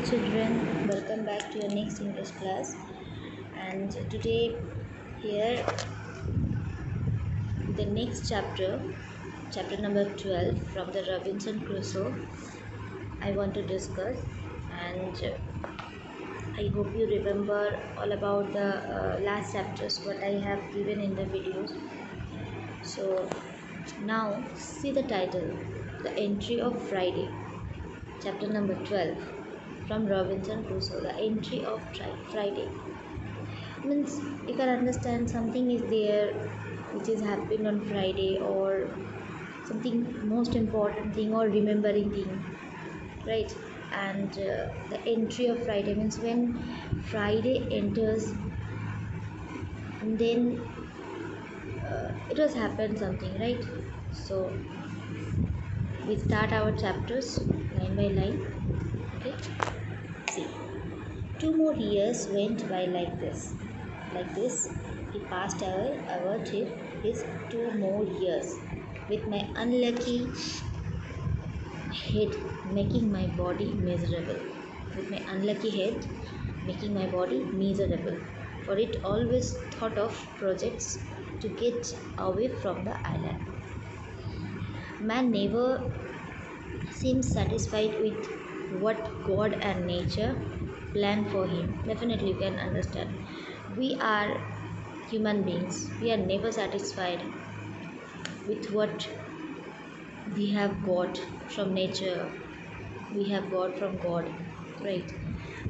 children, welcome back to your next English class. And today, here, the next chapter, chapter number 12 from the Robinson Crusoe, I want to discuss. And I hope you remember all about the last chapters what I have given in the videos. So, now see the title, The Entry of Friday, chapter number 12 from Robinson Crusoe, The Entry of Friday. Means you can understand something is there which is happened on Friday, or something most important thing or remembering thing, right? And the entry of Friday means when Friday enters, and then it was happened something, right? So we start our chapters line by line. Okay, see, 2 more years went by like this. Like this, he passed away over till his 2 more years, with my unlucky head making my body miserable. With my unlucky head making my body miserable, for it always thought of projects to get away from the island. Man never seems satisfied with what God and nature plan for him. Definitely, you can understand. We are human beings. We are never satisfied with what we have got from nature. We have got from God, right?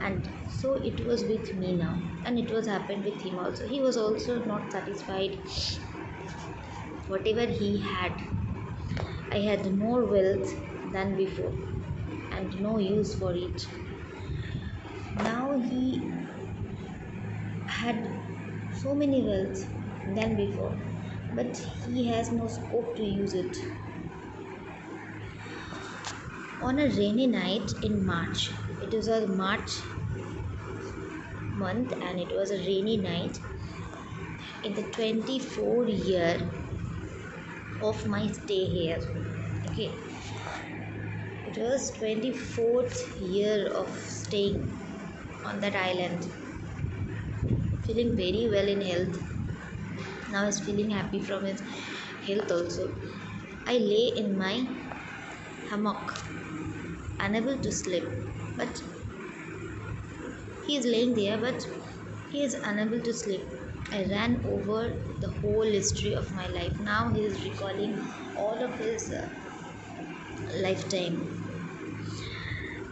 And so it was with me now, and it was happened with him also. He was also not satisfied. Whatever he had, I had more wealth than before, and no use for it. Now he had so many wealth than before, but he has no scope to use it. On a rainy night in March, it was a March month, and it was a rainy night in the 24th year of my stay here. Okay, it was 24th year of staying on that island, feeling very well in health. Now he's feeling happy from his health also. I lay in my hammock, unable to sleep, but he is laying there, but he is unable to sleep. I ran over the whole history of my life. Now he is recalling all of his lifetime,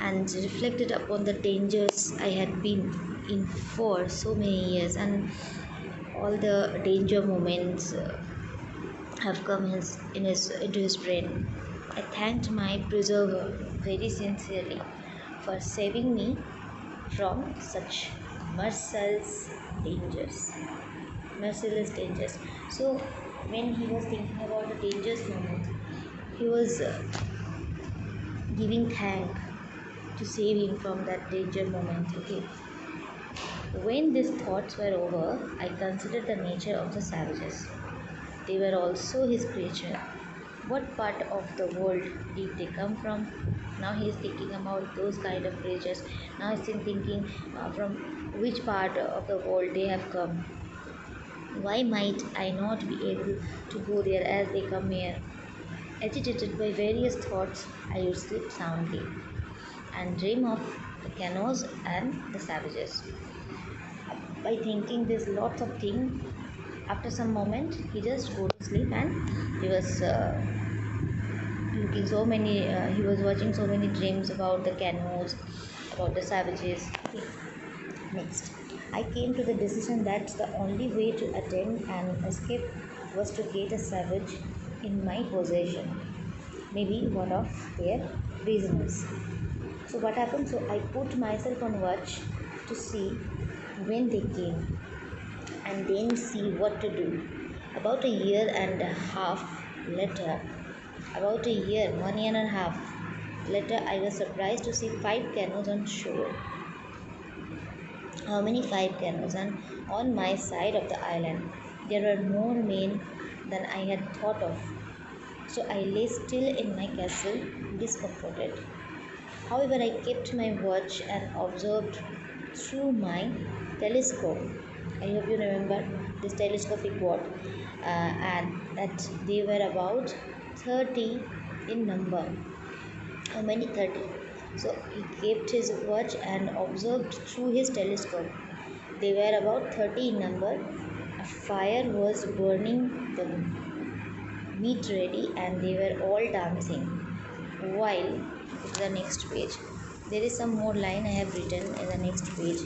and reflected upon the dangers I had been in for so many years, and all the danger moments have come into his brain. I thanked my preserver very sincerely for saving me from such merciless dangers. Merciless dangers. So, when he was thinking about the dangerous moment, he was giving thank to save him from that danger moment. Okay. When these thoughts were over, I considered the nature of the savages. They were also his creature. What part of the world did they come from? Now he is thinking about those kind of creatures. Now he is thinking from which part of the world they have come. Why might I not be able to go there as they come here? Agitated by various thoughts, I would sleep soundly and dream of the canoes and the savages. By thinking this lots of things, after some moment he just go to sleep, and he was looking so many he was watching so many dreams about the canoes, about the savages. Okay. Next, I came to the decision that the only way to attain an escape was to get a savage in my possession, maybe one of their prisoners. So what happened? So I put myself on watch to see when they came, and then see what to do. About a year and a half later, about a year, 1 year and a half later, I was surprised to see 5 canoes on shore. How many 5 canoes? And on my side of the island, there were more men than I had thought of. So I lay still in my castle, discomforted. However, I kept my watch and observed through my telescope. I hope you remember this telescopic watch, and that they were about 30 in number. How many? 30. So he kept his watch and observed through his telescope. They were about 30 in number. A fire was burning, the meat ready, and they were all dancing. While, to the next page, there is some more line I have written in the next page.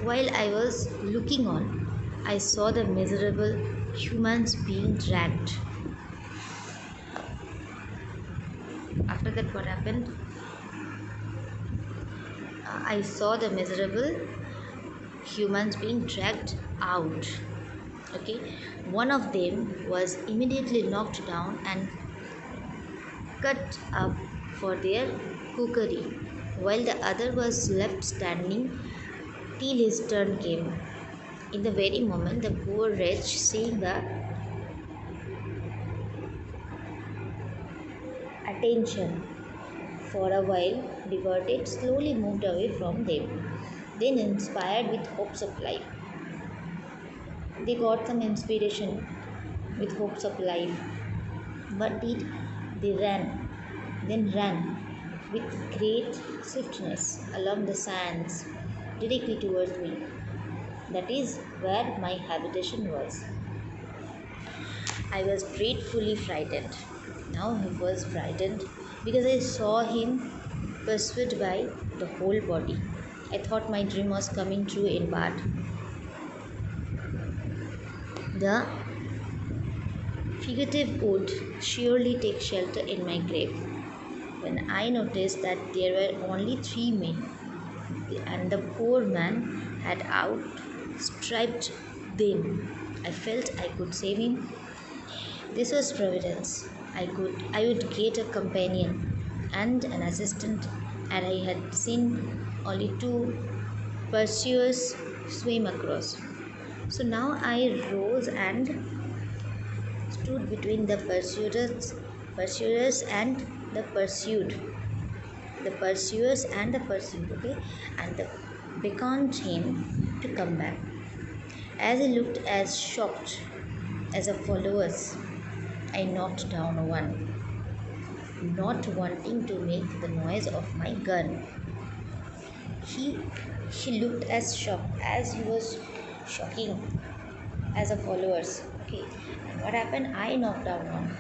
While I was looking on, I saw the miserable humans being dragged. After that, what happened? I saw the miserable humans being dragged out. Okay, one of them was immediately knocked down and cut up for their cookery, while the other was left standing till his turn came. In the very moment, the poor wretch, seeing the attention for a while diverted, slowly moved away from them. Then, inspired with hopes of life, they got some inspiration with hopes of life. What did they ran? Then ran with great swiftness along the sands directly towards me. That is where my habitation was. I was dreadfully frightened. Now he was frightened because I saw him pursued by the whole body. I thought my dream was coming true in part. The fugitive would surely take shelter in my grave. When I noticed that there were only 3 men and the poor man had outstripped them, I felt I could save him. This was providence. I would get a companion and an assistant, and I had seen only 2 pursuers swim across. So now I rose and stood between the pursuers and the pursued. The pursuers and the pursued, okay, and the beckoned him to come back. As he looked as shocked as the followers, I knocked down one, not wanting to make the noise of my gun. He he looked as shocked as he was shocking as the followers. Okay, and what happened? I knocked down one,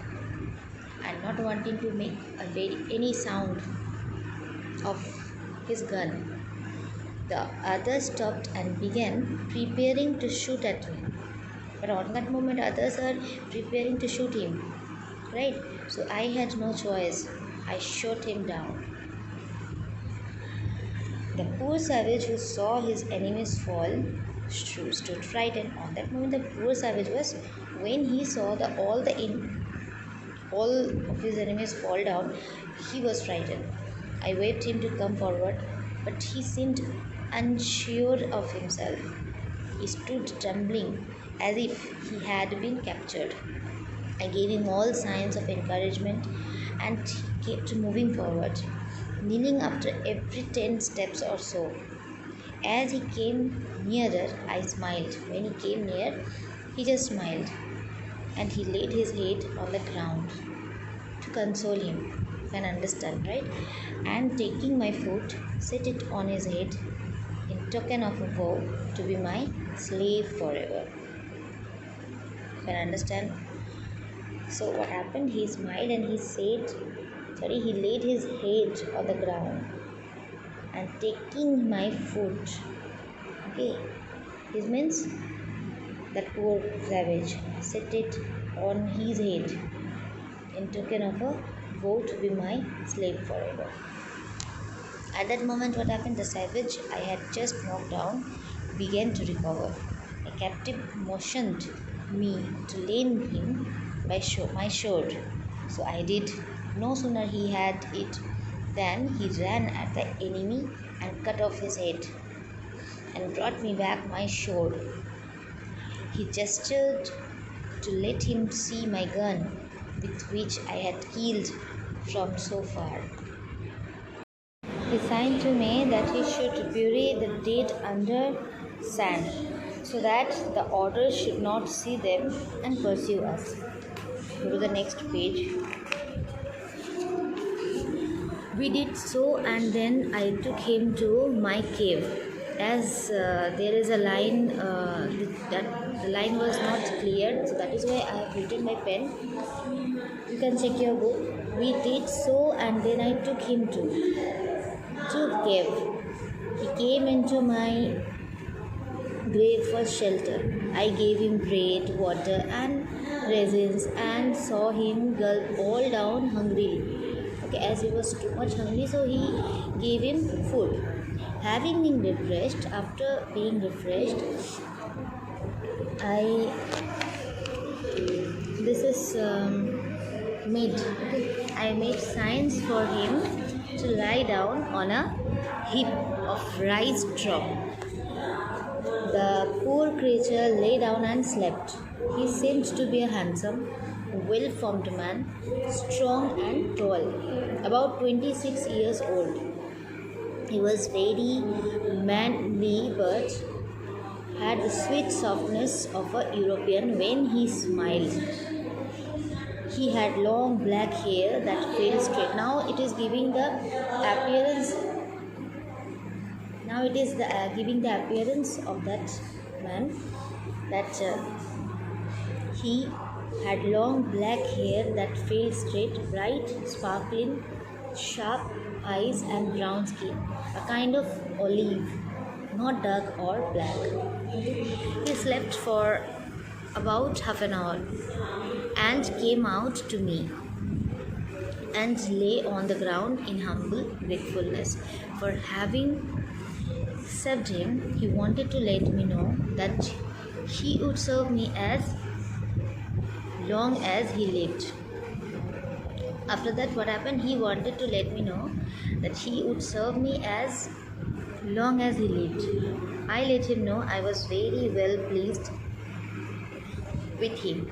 and not wanting to make any sound of his gun. The other stopped and began preparing to shoot at me. But on that moment, others are preparing to shoot him, right? So I had no choice. I shot him down. The poor savage who saw his enemies fall stood frightened. On that moment, the poor savage was, when he saw all of his enemies fall down, he was frightened. I waved him to come forward, but he seemed unsure of himself. He stood trembling as if he had been captured. I gave him all signs of encouragement and he kept moving forward, kneeling after every 10 steps or so. As he came nearer, I smiled. When he came near, he just smiled and he laid his head on the ground to console him. You can understand, right? And taking my foot, set it on his head in token of a vow to be my slave forever. You can understand? So what happened? He smiled and he laid his head on the ground and taking my foot. Okay, this means that poor savage set it on his head in token of a vow to be my slave forever. At that moment, what happened? The savage I had just knocked down began to recover. A captive motioned me to lend him my sword. So I did. No sooner he had it than he ran at the enemy and cut off his head and brought me back my sword. He gestured to let him see my gun, with which I had killed from so far. He signed to me that he should bury the dead under sand so that the otters should not see them and pursue us. Go to the next page. We did so, and then I took him to my cave. As there is a line that the line was not clear, so that is why I have written my pen. You can check your book. We did so, and then I took him to cave. He came into my grave for shelter. I gave him bread, water, and raisins, and saw him gulp all down hungrily. Okay, as he was too much hungry, so he gave him food. Having been refreshed, after being refreshed, I made signs for him to lie down on a heap of rice straw. The poor creature lay down and slept. He seemed to be a handsome, well-formed man, strong and tall, about 26 years old. He was very manly but had the sweet softness of a European when he smiled. He had long black hair that fell straight. Now it is giving the appearance of that man, that he had long black hair that fell straight, bright, sparkling, sharp eyes and brown skin, a kind of olive, not dark or black. He slept for about half an hour and came out to me and lay on the ground in humble gratefulness for having served him. He wanted to let me know that he would serve me as long as he lived. After that, what happened? He wanted to let me know that he would serve me as long as he lived. I let him know I was very well pleased with him.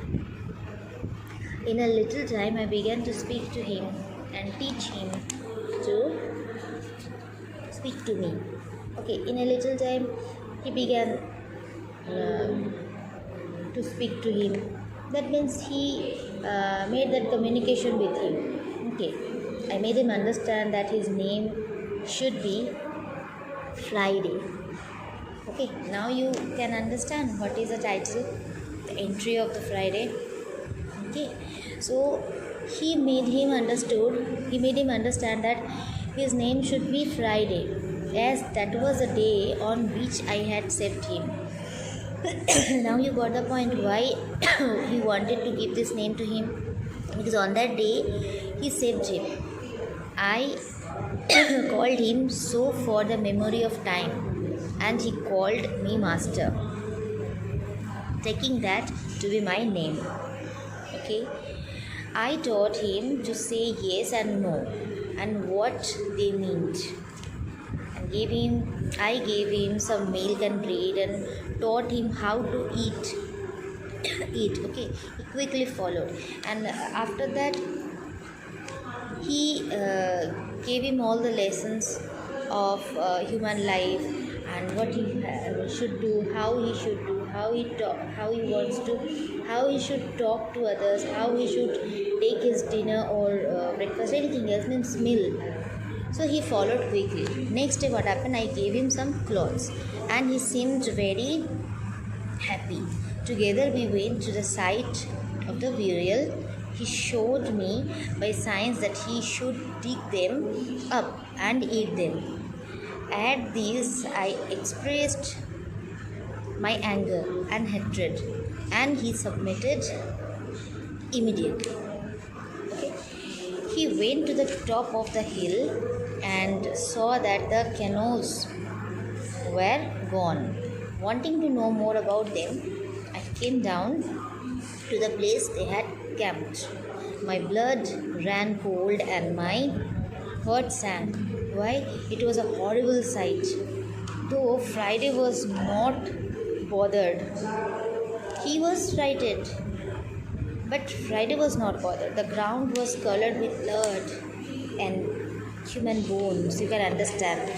In a little time, I began to speak to him and teach him to speak to me. Okay, in a little time, he began to speak to him. That means he made that communication with him. Okay, I made him understand that his name should be Friday. Okay, now you can understand what is the title, the entry of the Friday. Okay, so he made him understand that his name should be Friday, as that was the day on which I had saved him. Now you got the point why he wanted to give this name to him, because on that day he saved him. I called him so for the memory of time, and he called me master, taking that to be my name. Okay, I taught him to say yes and no and what they meant, and I gave him some milk and bread and taught him how to eat. Okay, he quickly followed, and after that he gave him all the lessons of human life and what he should do, how he should do, how he should talk to others, how he should take his dinner or breakfast, anything else, means meal. So he followed quickly. Next day, what happened? I gave him some clothes, and he seemed very happy. Together we went to the site of the burial. He showed me by signs that he should dig them up and eat them. At this, I expressed my anger and hatred, and he submitted immediately. Okay. He went to the top of the hill and saw that the canoes were gone. Wanting to know more about them, I came down to the place they had camped. My blood ran cold and my heart sank. Why? It was a horrible sight. Though Friday was not bothered, he was frightened. But Friday was not bothered. The ground was colored with blood and human bones. You can understand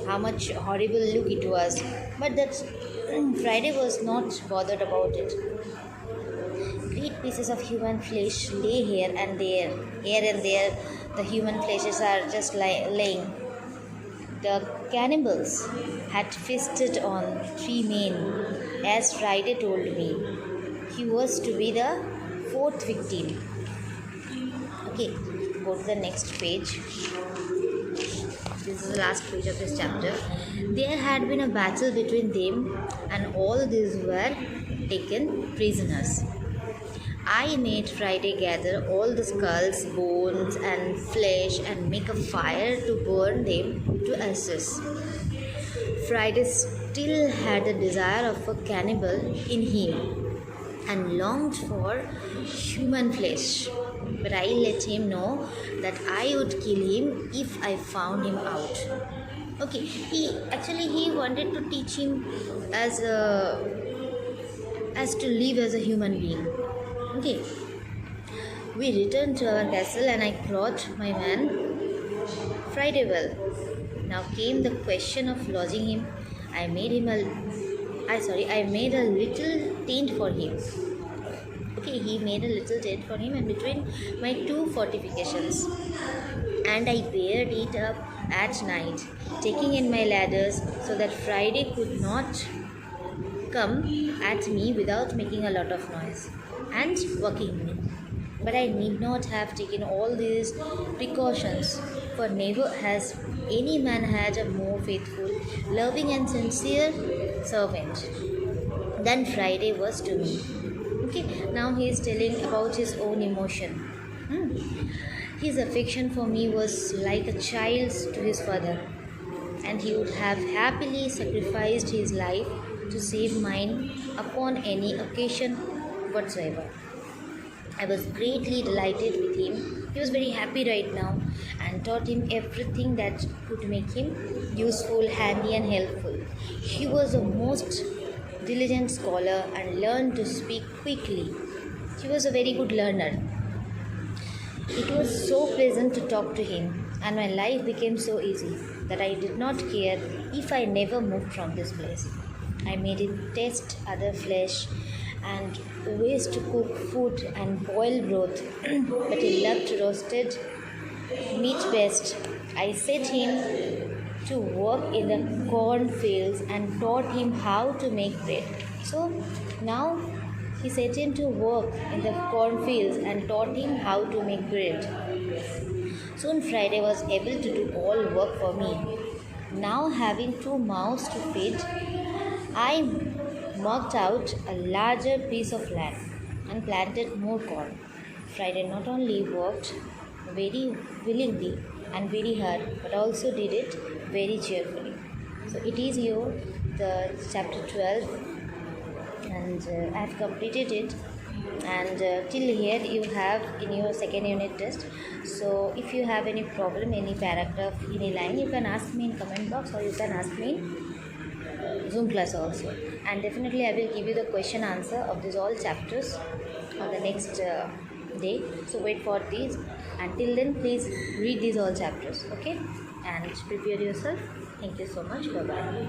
how much horrible look it was. But that Friday was not bothered about it. Great pieces of human flesh lay here and there. Here and there, the human fleshes are just laying. The cannibals had feasted on 3 men, as Friday told me. He was to be the fourth victim. Okay, go to the next page. This is the last page of this chapter. There had been a battle between them, and all these were taken prisoners. I made Friday gather all the skulls, bones, and flesh and make a fire to burn them to ashes. Friday still had the desire of a cannibal in him and longed for human flesh. But I let him know that I would kill him if I found him out. Okay, he wanted to teach him as to live as a human being. Okay, we returned to our castle and I clothed my man Friday well. Now came the question of lodging him. I made a little tent for him. Okay, he made a little tent for him and between my 2 fortifications. And I bared it up at night, taking in my ladders so that Friday could not come at me without making a lot of noise and waking me. But I need not have taken all these precautions, for never has any man had a more faithful, loving, and sincere servant than Friday was to me. Okay, now he is telling about his own emotion. His affection for me was like a child's to his father, and he would have happily sacrificed his life to save mine upon any occasion whatsoever. I was greatly delighted with him. He was very happy right now and taught him everything that could make him useful, handy, and helpful. He was a most diligent scholar and learned to speak quickly. He was a very good learner. It was so pleasant to talk to him, and my life became so easy that I did not care if I never moved from this place. I made him taste other flesh and ways to cook food and boil broth, but he loved roasted meat best. I set him to work in the cornfields and taught him how to make bread. So now he set him to work in the cornfields and taught him how to make bread. Soon Friday was able to do all work for me. Now having 2 mouths to feed, I marked out a larger piece of land and planted more corn. Friday not only worked very willingly and very hard, but also did it very cheerfully. So it is here, the chapter 12, and I have completed it. And till here you have in your second unit test. So if you have any problem, any paragraph, any line, you can ask me in comment box or you can ask me in Zoom class also, and definitely I will give you the question answer of these all chapters on the next day. So wait for these. Until then, please read these all chapters, okay, and prepare yourself. Thank you so much. Bye bye.